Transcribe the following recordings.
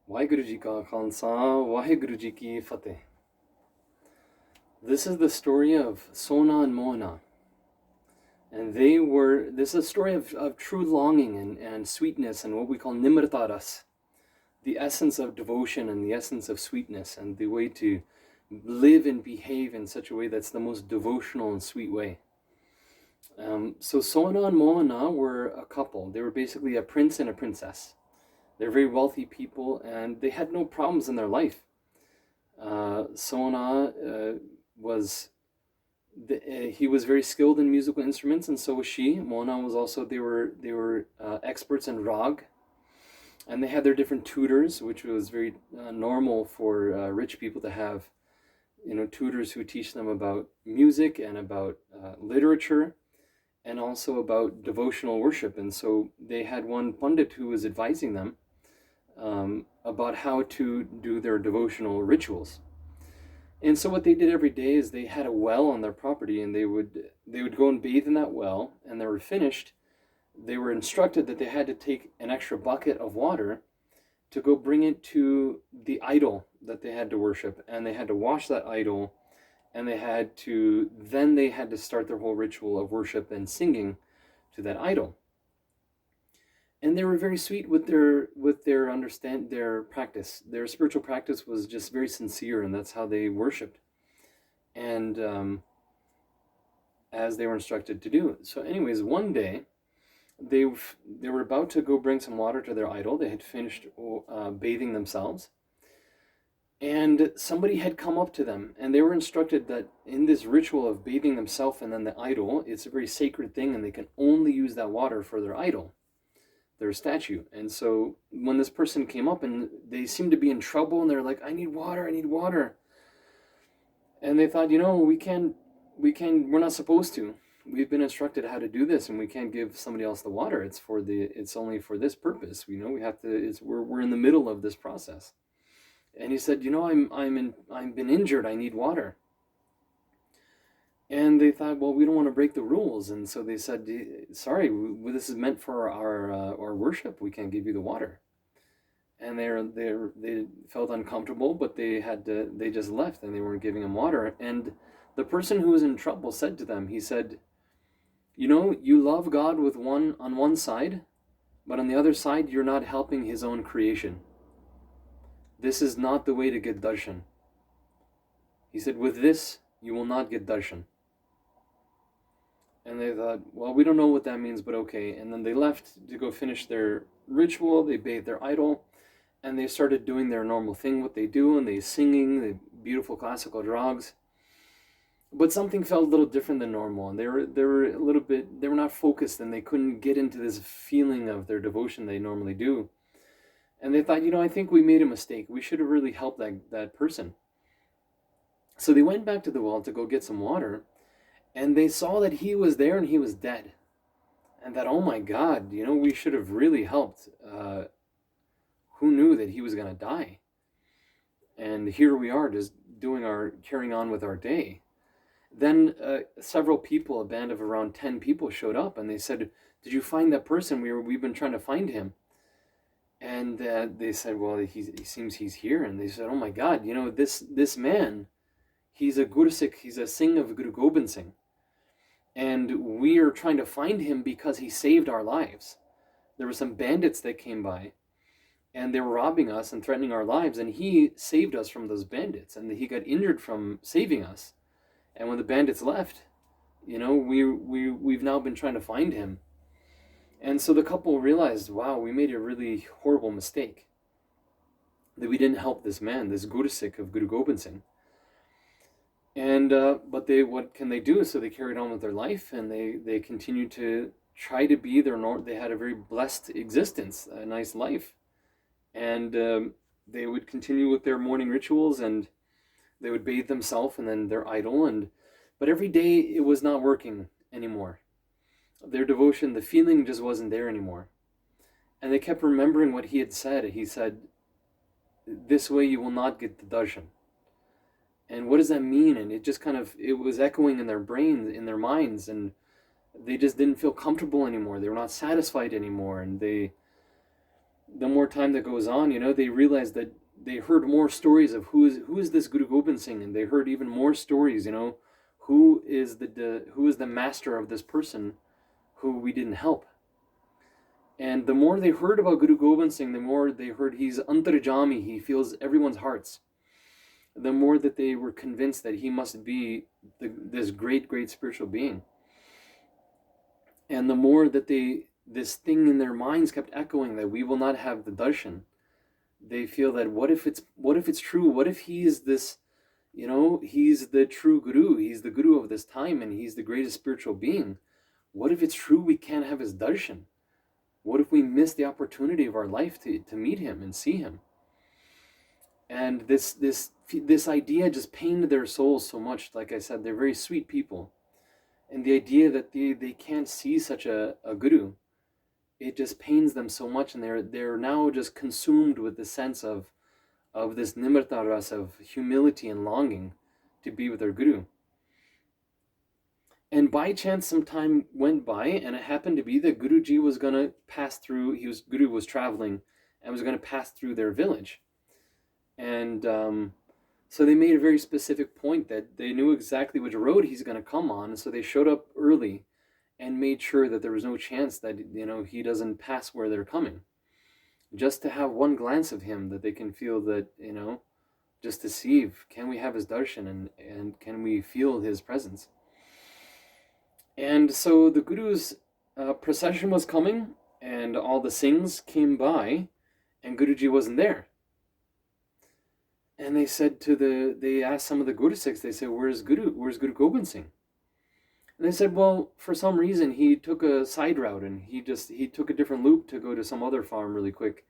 Waheguru Ji Ka Khalsa, Waheguru Ji Ki Fateh. This is the story of Sohena and Mohena. And this is a story of true longing and sweetness and what we call nimrtaras, the essence of devotion and the essence of sweetness and the way to live and behave in such a way that's the most devotional and sweet way. So Sohena and Mohena were a couple. They were basically a prince and a princess. They're very wealthy people and they had no problems in their life. Sohena he was very skilled in musical instruments, and so was she. Mohena was also. They were experts in rag, and they had their different tutors, which was very normal for rich people to have, tutors who teach them about music and about literature, and also about devotional worship. And so they had one pundit who was advising them about how to do their devotional rituals. And so what they did every day is they had a well on their property, and they would go and bathe in that well, and they were finished. They were instructed that they had to take an extra bucket of water to go bring it to the idol that they had to worship, and they had to wash that idol, and they had to start their whole ritual of worship and singing to that idol. And they were very sweet with their practice. Their spiritual practice was just very sincere, and that's how they worshipped, and as they were instructed to do. So anyways, one day they were about to go bring some water to their idol. They had finished bathing themselves, and somebody had come up to them, and they were instructed that in this ritual of bathing themselves and then the idol, it's a very sacred thing, and they can only use that water for their idol, their statue. And so when this person came up and they seemed to be in trouble, and they're like, I need water. And they thought, we're not supposed to. We've been instructed how to do this, and we can't give somebody else the water. It's only for this purpose. We have to, we're in the middle of this process. And he said, I've been injured. I need water. And they thought, well, we don't want to break the rules. And so they said, sorry, this is meant for our worship. We can't give you the water. And they felt uncomfortable, but they just left, and they weren't giving him water. And the person who was in trouble said to them, he said, you love God on one side, but on the other side, you're not helping his own creation. This is not the way to get darshan. He said, with this, you will not get darshan. And they thought, well, we don't know what that means, but okay. And then they left to go finish their ritual. They bathed their idol, and they started doing their normal thing, what they do, and they singing the beautiful classical rags. But something felt a little different than normal, and they were not focused, and they couldn't get into this feeling of their devotion they normally do. And they thought, I think we made a mistake. We should have really helped that person. So they went back to the well to go get some water, and they saw that he was there and he was dead. And that, oh my God, we should have really helped. Who knew that he was going to die? And here we are just carrying on with our day. Then several people, a band of around 10 people showed up, and they said, did you find that person? We've been trying to find him. And they said, well, he seems he's here. And they said, oh my God, this man, he's a Gursikh, he's a Singh of Guru Gobind Singh. And we are trying to find him because he saved our lives. There were some bandits that came by, and they were robbing us and threatening our lives, and he saved us from those bandits, and he got injured from saving us. And when the bandits left, we've now been trying to find him. And so the couple realized, wow, we made a really horrible mistake, that we didn't help this man, this Gursikh of Guru Gobind Singh. And but what can they do? So they carried on with their life, and they continued to try to be they had a very blessed existence, a nice life. And they would continue with their morning rituals, and they would bathe themselves and then their idol. But every day it was not working anymore. Their devotion, the feeling just wasn't there anymore. And they kept remembering what he had said. He said, this way you will not get the darshan. And what does that mean? And it was echoing in their brains, in their minds, and they just didn't feel comfortable anymore. They were not satisfied anymore. And they the more time that goes on, they realize that they heard more stories of who is this Guru Gobind Singh, and they heard even more stories. Who is the master of this person who we didn't help. And the more they heard about Guru Gobind Singh, the more they heard he's antarjami, he feels everyone's hearts. The more that they were convinced that he must be this great, great spiritual being. And the more that this thing in their minds kept echoing that we will not have the darshan, they feel that what if it's true? What if he is this, he's the true guru, he's the guru of this time, and he's the greatest spiritual being. What if it's true we can't have his darshan? What if we miss the opportunity of our life to meet him and see him? And this idea just pained their souls so much. Like I said, they're very sweet people. And the idea that they can't see such a guru, it just pains them so much, and they're now just consumed with the sense of this nimirta rasa, of humility and longing to be with their guru. And by chance, some time went by, and it happened to be that Guruji was going to pass through. Guru was traveling and was going to pass through their village. And so they made a very specific point that they knew exactly which road he's going to come on. So they showed up early and made sure that there was no chance that he doesn't pass where they're coming. Just to have one glance of him, that they can feel that, just to see, can we have his darshan, and can we feel his presence? And so the Guru's procession was coming, and all the Singhs came by, and Guruji wasn't there. And they asked some of the Guru Sikhs, they said, where's Guru Gobind Singh? And they said, well, for some reason he took a side route, and he took a different loop to go to some other farm really quick,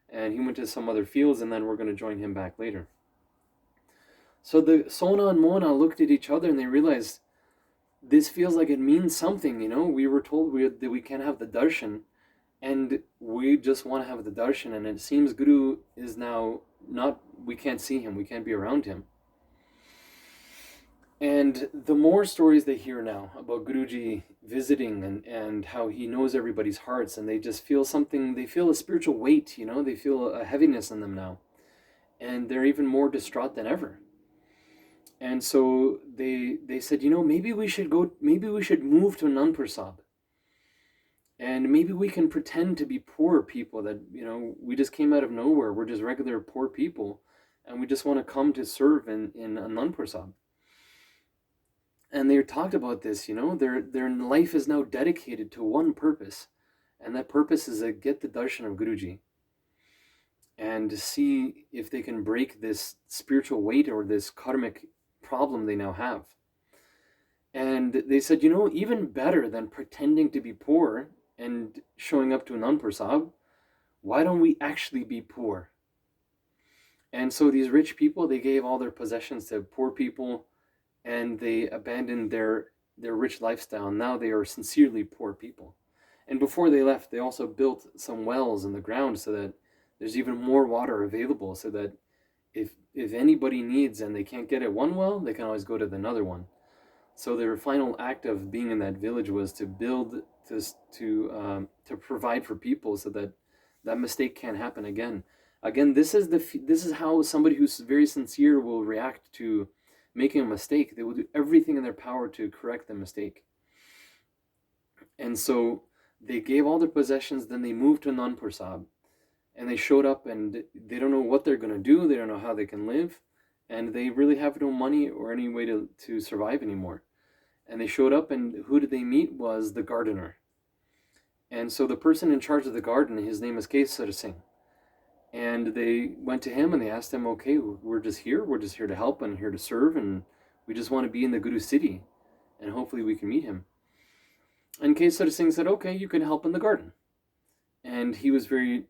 and he went to some other fields, and then we're going to join him back later. So the Sohena and Mohena looked at each other, and they realized, this feels like it means something. We were told that we can't have the darshan, and we just want to have the darshan, and it seems Guru is now not, we can't see him, we can't be around him. And the more stories they hear now about Guruji visiting, and how he knows everybody's hearts, and they just feel something, they feel a spiritual weight, they feel a heaviness in them now. And they're even more distraught than ever. And so they said, maybe we should move to Anandpur Sahib. And maybe we can pretend to be poor people, that, we just came out of nowhere. We're just regular poor people, and we just want to come to serve in Anandpur Sahib. And they talked about this, their life is now dedicated to one purpose. And that purpose is to get the darshan of Guruji, and to see if they can break this spiritual weight or this karmic problem they now have. And they said, even better than pretending to be poor and showing up to Anandpur Sahib, why don't we actually be poor? And so these rich people, they gave all their possessions to poor people, and they abandoned their rich lifestyle. Now they are sincerely poor people. And before they left, they also built some wells in the ground so that there's even more water available, so that if anybody needs and they can't get at one well, they can always go to another one. So their final act of being in that village was to build, to provide for people, so that that mistake can't happen again. Again, this is how somebody who's very sincere will react to making a mistake. They will do everything in their power to correct the mistake. And so they gave all their possessions, then they moved to Anandpur Sahib. And they showed up, and they don't know what they're going to do. They don't know how they can live. And they really have no money or any way to survive anymore. And they showed up, and who did they meet was the gardener. And so the person in charge of the garden, his name is Singh. And they went to him and they asked him, okay, we're just here to help and here to serve, and we just want to be in the Guru city, and hopefully we can meet him. And Singh said, okay, you can help in the garden. And it was very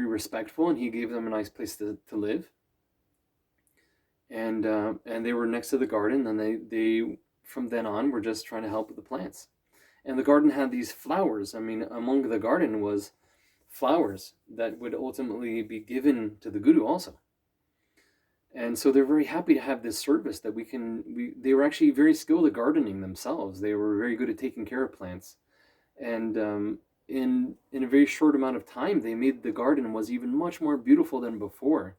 respectful, and he gave them a nice place to live. And they were next to the garden, and they from then on were just trying to help with the plants. And the garden had these flowers. I mean, among the garden was flowers that would ultimately be given to the Guru also. And so they're very happy to have this service that they were actually very skilled at gardening themselves. They were very good at taking care of plants. And in a very short amount of time, they made the garden was even much more beautiful than before.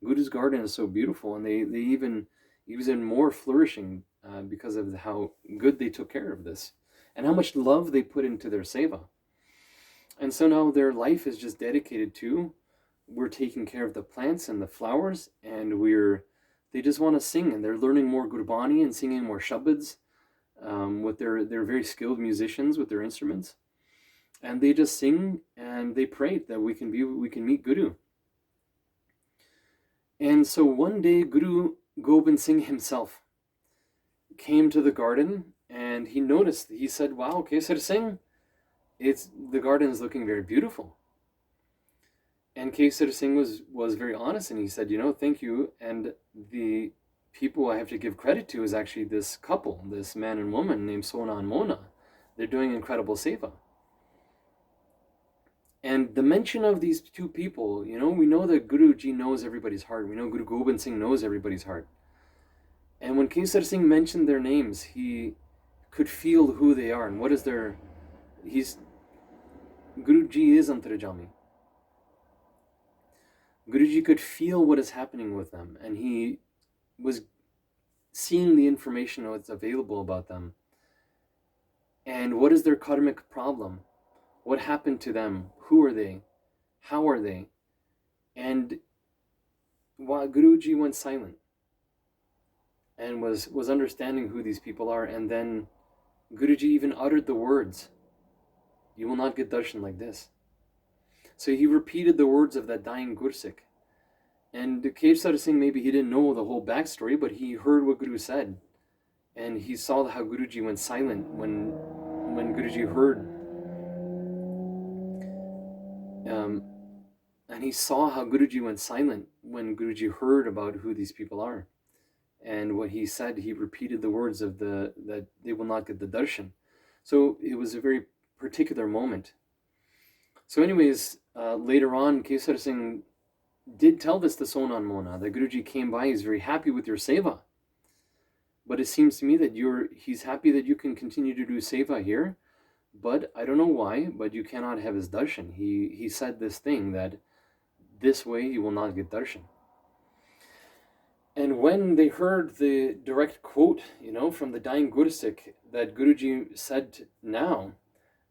Guru's garden is so beautiful, and they even it was even more flourishing because of how good they took care of this and how much love they put into their seva. And so now their life is just dedicated to, we're taking care of the plants and the flowers, and they just want to sing, and they're learning more Gurbani and singing more shabads with they're very skilled musicians with their instruments, and they just sing and they pray that we can meet Guru. And so one day Guru Gobind Singh himself came to the garden, and he noticed, he said, wow, Kesar Singh, the garden is looking very beautiful. And Kesar Singh was very honest, and he said, thank you. And the people I have to give credit to is actually this couple, this man and woman named Sohena and Mohena. They're doing incredible seva. And the mention of these two people, we know that Guruji knows everybody's heart. We know Guru Gobind Singh knows everybody's heart. And when Kesar Singh mentioned their names, he could feel who they are and what is Guruji is Antarjami. Guruji could feel what is happening with them, and he was seeing the information that's available about them. And what is their karmic problem? What happened to them? Who are they? How are they? And while Guruji went silent and was understanding who these people are, and then Guruji even uttered the words, you will not get darshan like this. So he repeated the words of that dying Gursikh. And Kesar Singh, maybe he didn't know the whole backstory, but he heard what Guru said. And he saw how Guruji went silent when Guruji heard. And he saw how Guruji went silent when Guruji heard about who these people are. And what he said, he repeated the words of that they will not get the darshan. So it was a very particular moment. So anyways, later on, Kesar Singh did tell this to Sohena and Mohena, that Guruji came by, he's very happy with your seva. But it seems to me that he's happy that you can continue to do seva here, but I don't know why, but you cannot have his darshan. He said this thing that this way you will not get darshan. And when they heard the direct quote, from the dying Gursikh that Guruji said now,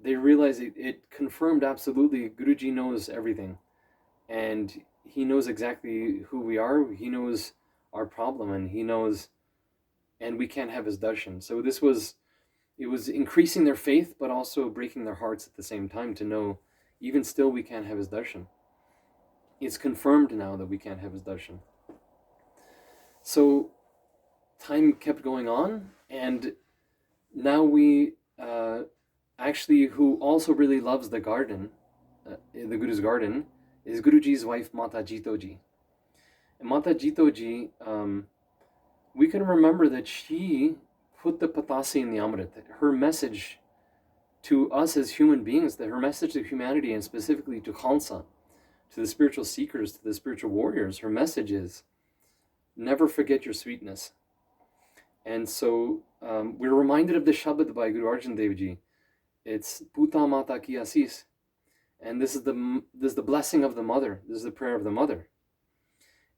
they realized it confirmed absolutely Guruji knows everything. And he knows exactly who we are. He knows our problem, and he knows, and we can't have his darshan. So it was increasing their faith, but also breaking their hearts at the same time to know, even still, we can't have his darshan. It's confirmed now that we can't have his darshan. So time kept going on, and now we actually, who also really loves the garden, the Guru's garden, is Guruji's wife, Mata Jitoji. And Mata Jitoji, we can remember that she put the patasi in the Amrit. Her message to us as human beings, that her message to humanity, and specifically to khalsa, to the spiritual seekers, to the spiritual warriors, her message is, never forget your sweetness. And so we're reminded of the Shabad by Guru Arjan Dev Ji. It's Puta Mata Ki Asis. And this is the blessing of the mother. This is the prayer of the mother.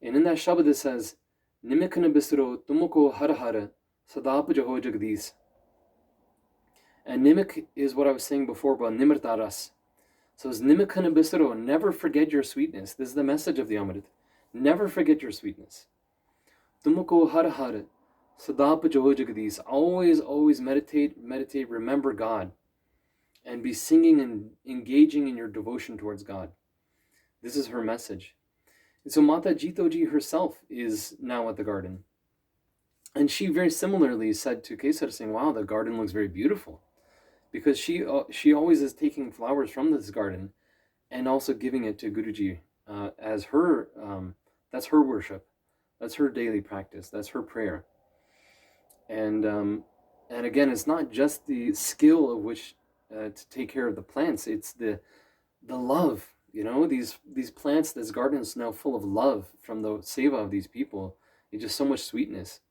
And in that Shabad it says, Nimikana Bisro Tumuko Har Har Sadap Jaho Jagdis. And Nimik is what I was saying before about Nimirtaras. So it's Nimikana Bisro, never forget your sweetness. This is the message of the Amrit. Never forget your sweetness. Tumuko Har Har Sadap Jaho Jagdis. Always meditate, remember God. And be singing and engaging in your devotion towards God. This is her message. And so Mata Jitoji herself is now at the garden. And she very similarly said to Kesar Singh, wow, the garden looks very beautiful. Because she always is taking flowers from this garden and also giving it to Guruji as her, that's her worship. That's her daily practice. That's her prayer. And again, it's not just the skill of which to take care of the plants, it's the love, these plants, this garden is now full of love from the seva of these people. It's just so much sweetness.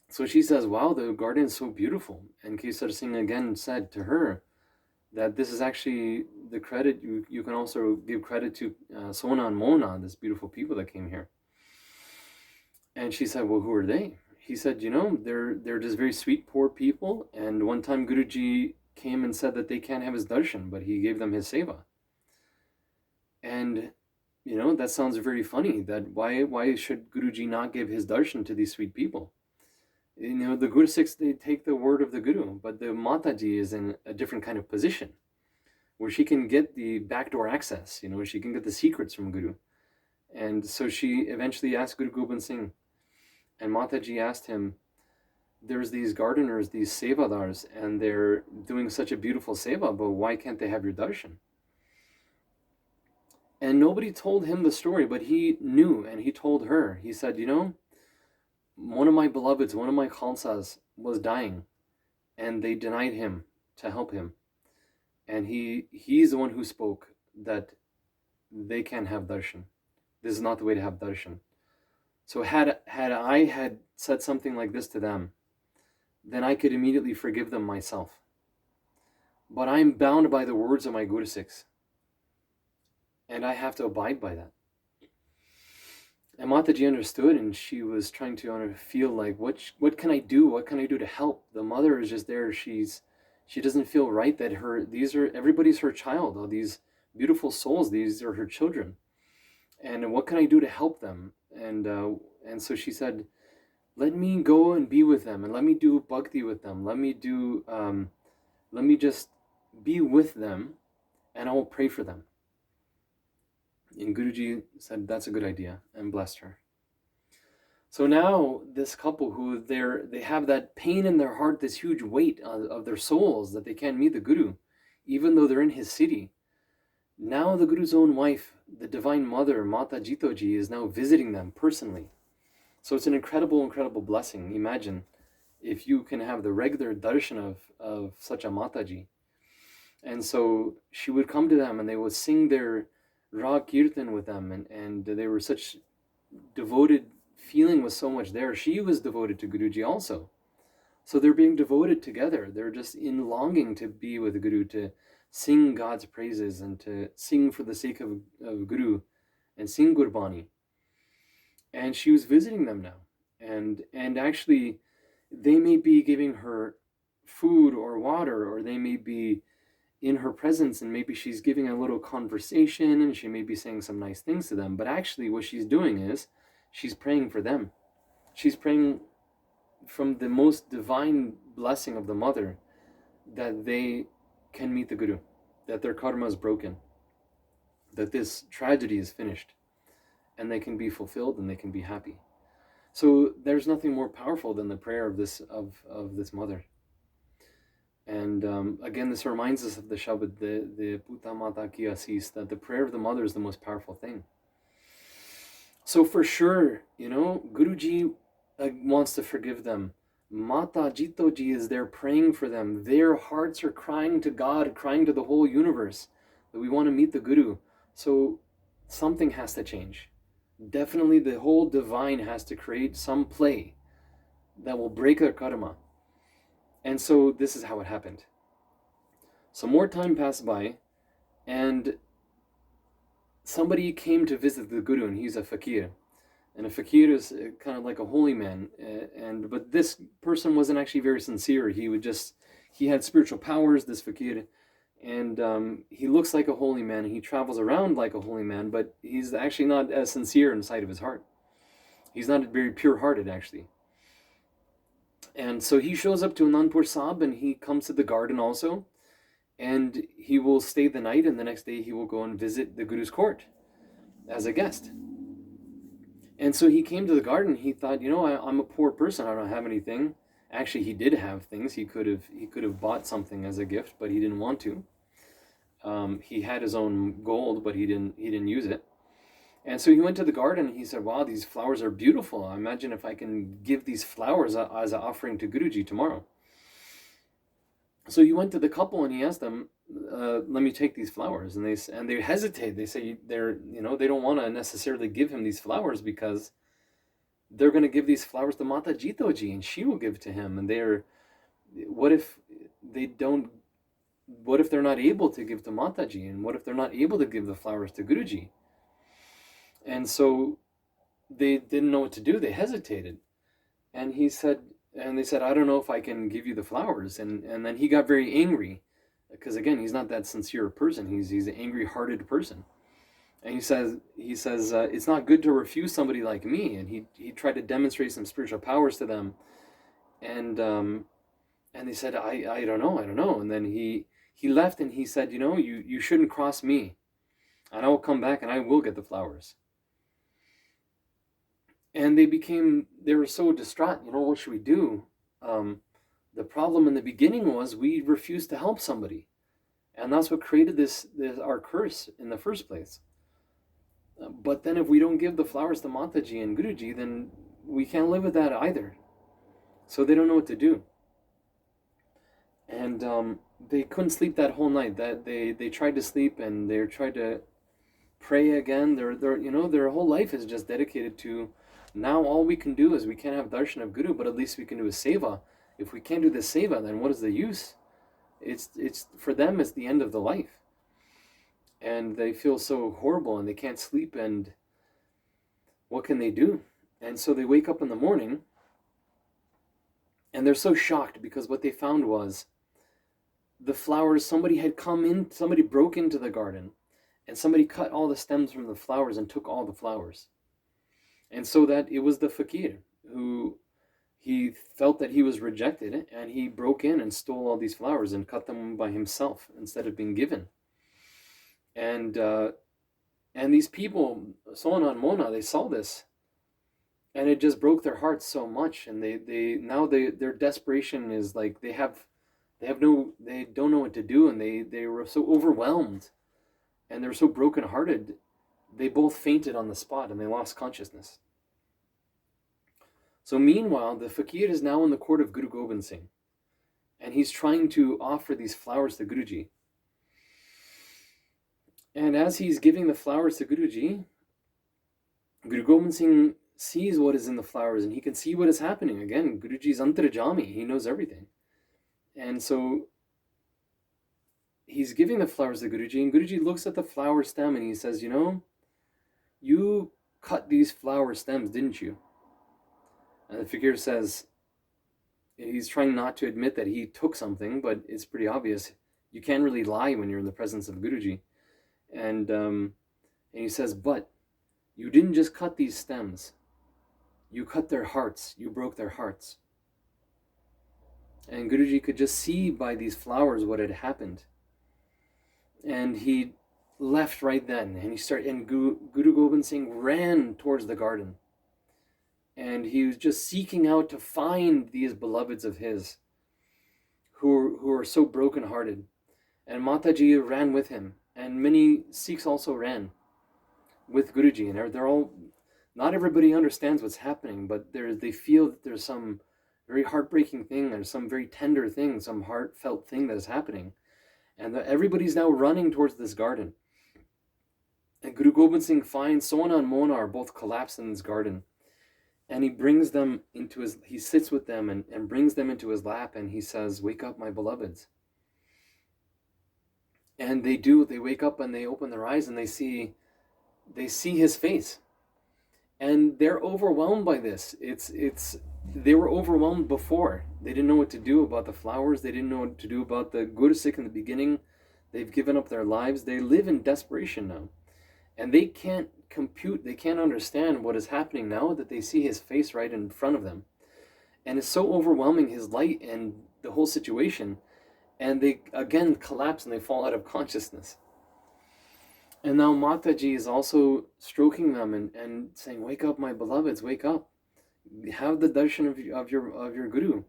So she says, wow, the garden is so beautiful. And Kesar Singh again said to her that this is actually the credit, you can also give credit to Sohena and Mohena, this beautiful people that came here. And she said, well, who are they? He said, they're just very sweet, poor people. And one time Guruji came and said that they can't have his darshan, but he gave them his seva. And, that sounds very funny, that why should Guruji not give his darshan to these sweet people? The Guru Sikhs, they take the word of the Guru, but the Mataji is in a different kind of position where she can get the backdoor access, she can get the secrets from Guru. And so she eventually asked Guru Gobind Singh, and Mataji asked him, there's these gardeners, these sevadars, and they're doing such a beautiful seva, but why can't they have your darshan? And nobody told him the story, but he knew, and he told her. He said, one of my beloveds, one of my khalsas was dying, and they denied him to help him. And he's the one who spoke that they can't have darshan. This is not the way to have darshan. So had I had said something like this to them, then I could immediately forgive them myself. But I'm bound by the words of my Guru Sikhs, and I have to abide by that. And Mataji understood, and she was trying to feel like, what can I do? What can I do to help? The mother is just there. She doesn't feel right that everybody's her child. All these beautiful souls, these are her children. And what can I do to help them? And so she said, let me go and be with them, and let me do bhakti with them. Let me just be with them, and I will pray for them. And Guruji said, that's a good idea, and blessed her. So now this couple who they have that pain in their heart, this huge weight of their souls that they can't meet the Guru, even though they're in his city. Now the Guru's own wife, the Divine Mother, Mata Jitoji, is now visiting them personally. So it's an incredible, incredible blessing. Imagine if you can have the regular darshan of such a Mataji. And so she would come to them and they would sing their Rag Kirtan with them, and they were such devoted, feeling was so much there. She was devoted to Guruji also. So they're being devoted together. They're just in longing to be with the Guru, to sing God's praises and to sing for the sake of Guru and sing Gurbani. And she was visiting them now. And actually, they may be giving her food or water, or they may be in her presence, and maybe she's giving a little conversation and she may be saying some nice things to them. But actually what she's doing is she's praying for them. She's praying from the most divine blessing of the mother that they can meet the Guru, that their karma is broken, that this tragedy is finished, and they can be fulfilled and they can be happy. So there's nothing more powerful than the prayer of this mother. And again, this reminds us of the Shabad, the Puta Mata Ki Asis, that the prayer of the mother is the most powerful thing. So for sure, Guruji wants to forgive them. Mata Jitoji is there praying for them. Their hearts are crying to God, crying to the whole universe that we want to meet the Guru. So something has to change. Definitely the whole divine has to create some play that will break their karma. And so this is how it happened. Some more time passed by, and somebody came to visit the Guru, and he's a fakir. And a fakir is kind of like a holy man. But this person wasn't actually very sincere. He had spiritual powers, this fakir. And he looks like a holy man. He travels around like a holy man, but he's actually not as sincere inside of his heart. He's not very pure-hearted, actually. And so he shows up to Anandpur Sahib, and he comes to the garden also, and he will stay the night, and the next day he will go and visit the Guru's court as a guest. And so he came to the garden. He thought, I'm a poor person. I don't have anything. Actually, he did have things. He could have bought something as a gift, but he didn't want to. He had his own gold, but he didn't use it. And so he went to the garden and he said, wow, these flowers are beautiful. I imagine if I can give these flowers as an offering to Guruji tomorrow. So he went to the couple and he asked them, let me take these flowers. And they hesitate. They say they don't want to necessarily give him these flowers because they're going to give these flowers to Mata Jitoji and she will give to him. And what if they don't what if they're not able to give to Mataji? And what if they're not able to give the flowers to Guruji? And so they didn't know what to do. They hesitated. And they said, I don't know if I can give you the flowers. And then he got very angry because, again, he's not that sincere a person. He's an angry-hearted person. And he says, it's not good to refuse somebody like me. And he tried to demonstrate some spiritual powers to them. And they said, I don't know. And then he left, and he said, you shouldn't cross me, and I will come back and I will get the flowers. And they were so distraught. What should we do? The problem in the beginning was we refused to help somebody, and that's what created this our curse in the first place. But then if we don't give the flowers to Mataji and Guruji, then we can't live with that either. So they don't know what to do. And they couldn't sleep that whole night. That they tried to sleep, and they tried to pray again. Their whole life is just dedicated to, now all we can do is, we can't have darshan of Guru, but at least we can do a seva. If we can't do the seva, then what is the use? It's for them, it's the end of the life. And they feel so horrible, and they can't sleep, and what can they do? And so they wake up in the morning, and they're so shocked because what they found was the flowers, somebody broke into the garden, and somebody cut all the stems from the flowers and took all the flowers. And so that it was the fakir who, he felt that he was rejected, and he broke in and stole all these flowers and cut them by himself instead of being given. And these people, Sohena and Mohena, they saw this, and it just broke their hearts so much. And their desperation is like, they don't know what to do, and they were so overwhelmed, and they were so brokenhearted, they both fainted on the spot, and they lost consciousness. So meanwhile, the fakir is now in the court of Guru Gobind Singh, and he's trying to offer these flowers to Guruji. And as he's giving the flowers to Guruji, Guru Gobind Singh sees what is in the flowers, and he can see what is happening. Again, Guruji's antarjami, he knows everything. And so he's giving the flowers to Guruji, and Guruji looks at the flower stem, and he says, you cut these flower stems, didn't you? And the fakir says, he's trying not to admit that he took something, but it's pretty obvious. You can't really lie when you're in the presence of Guruji. And he says, but you didn't just cut these stems. You cut their hearts. You broke their hearts. And Guruji could just see by these flowers what had happened. And he left right then. And Guru Gobind Singh ran towards the garden. And he was just seeking out to find these beloveds of his who are so brokenhearted. And Mataji ran with him. And many Sikhs also ran with Guruji. And they're all, not everybody understands what's happening, but they feel that there's some very heartbreaking thing, there's some very tender thing, some heartfelt thing that is happening. And everybody's now running towards this garden. And Guru Gobind Singh finds Sohena and Mohena are both collapsed in this garden. And he brings them he sits with them and brings them into his lap, and he says, wake up, my beloveds. And they wake up, and they open their eyes, and they see his face. And they're overwhelmed by this. They were overwhelmed before. They didn't know what to do about the flowers. They didn't know what to do about the Gursikh in the beginning. They've given up their lives. They live in desperation now. And they can't compute, they can't understand what is happening now that they see his face right in front of them. And it's so overwhelming, his light and the whole situation. And they again collapse, and they fall out of consciousness. And now Mataji is also stroking them and saying, wake up, my beloveds, wake up. Have the darshan of your Guru.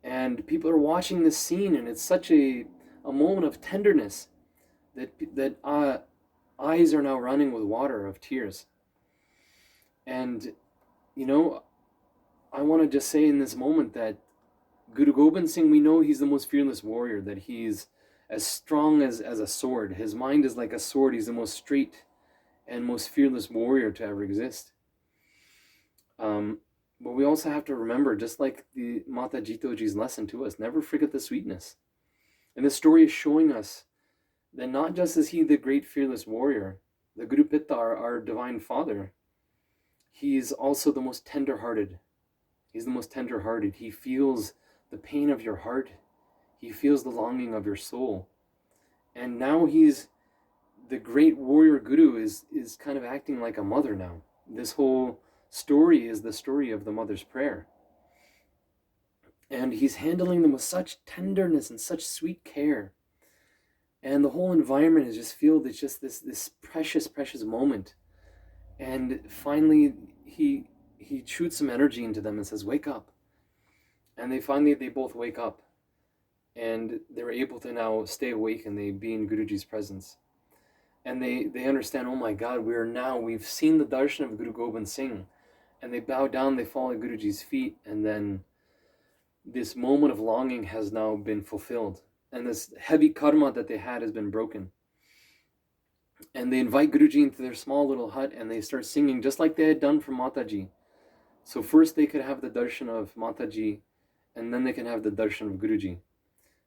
And people are watching this scene, and it's such a moment of tenderness that eyes are now running with water of tears. And, I want to just say in this moment that Guru Gobind Singh, we know he's the most fearless warrior, that he's as strong as a sword. His mind is like a sword. He's the most straight and most fearless warrior to ever exist. But we also have to remember, just like the Mata Jitoji's lesson to us, never forget the sweetness. And the story is showing us that not just is he the great fearless warrior, the Guru Pitta, our divine father, he's also the most tender-hearted. He's the most tender-hearted. He feels the pain of your heart. He feels the longing of your soul. And now he's the great warrior guru is kind of acting like a mother now. This whole story is the story of the mother's prayer. And he's handling them with such tenderness and such sweet care. And the whole environment is just filled, it's just this precious, precious moment. And finally, he shoots some energy into them and says, wake up. And they both wake up. And they're able to now stay awake and they be in Guruji's presence. And they understand, oh my God, we've seen the darshan of Guru Gobind Singh. And they bow down, they fall at Guruji's feet, and then this moment of longing has now been fulfilled. And this heavy karma that they had has been broken. And they invite Guruji into their small little hut and they start singing just like they had done for Mataji. So first they could have the darshan of Mataji, and then they can have the darshan of Guruji.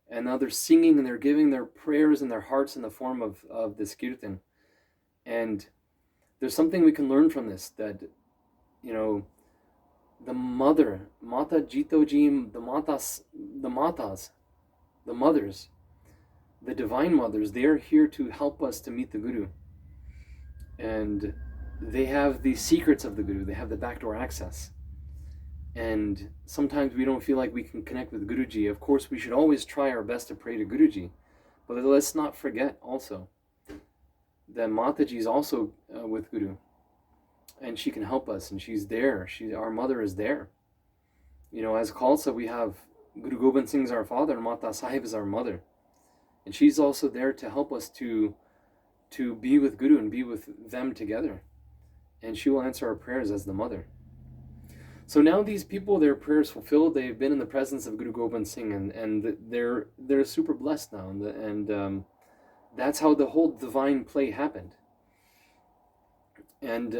And now they're singing and they're giving their prayers and their hearts in the form of this kirtan. And there's something we can learn from this, that, you know, the mother, Mata Jitoji, the matas, the mothers, the divine mothers, they are here to help us to meet the Guru. And they have the secrets of the Guru, they have the backdoor access. And sometimes we don't feel like we can connect with Guruji. Of course, we should always try our best to pray to Guruji. But let's not forget also that Mataji is also with Guru. And she can help us, and she's there. Our mother is there. You know, as Khalsa, we have Guru Gobind Singh is our father, and Mata Sahib is our mother. And she's also there to help us to be with Guru and be with them together. And she will answer our prayers as the mother. So now these people, their prayers fulfilled, they've been in the presence of Guru Gobind Singh, and they're super blessed now. And that's how the whole divine play happened. And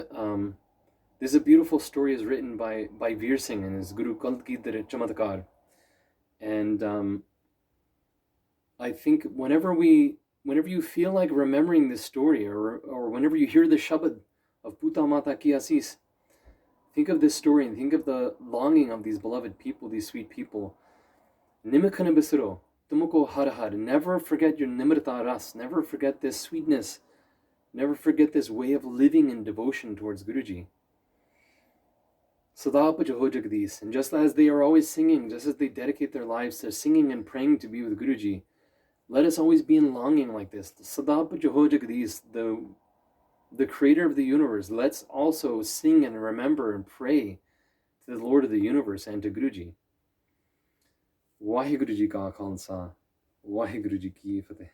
this is a beautiful story is written by Veer Singh in his Guru Kalki Dar Chamatkar. And I think whenever you feel like remembering this story, or whenever you hear the Shabad of Puta Mata Ki Asis, think of this story and think of the longing of these beloved people, these sweet people. Nimikana Bisuro, Tumako Har Har, never forget your Nimrita Ras, never forget this sweetness, never forget this way of living in devotion towards Guruji. Sadapa Jaho Jagdis, and just as they are always singing, just as they dedicate their lives to singing and praying to be with Guruji, let us always be in longing like this. Sadapa Jaho Jagdis, the creator of the universe, let's also sing and remember and pray to the Lord of the universe and to Guruji. Vaheguru Ji Ka Khalsa, Vaheguru Ji Ki Fateh.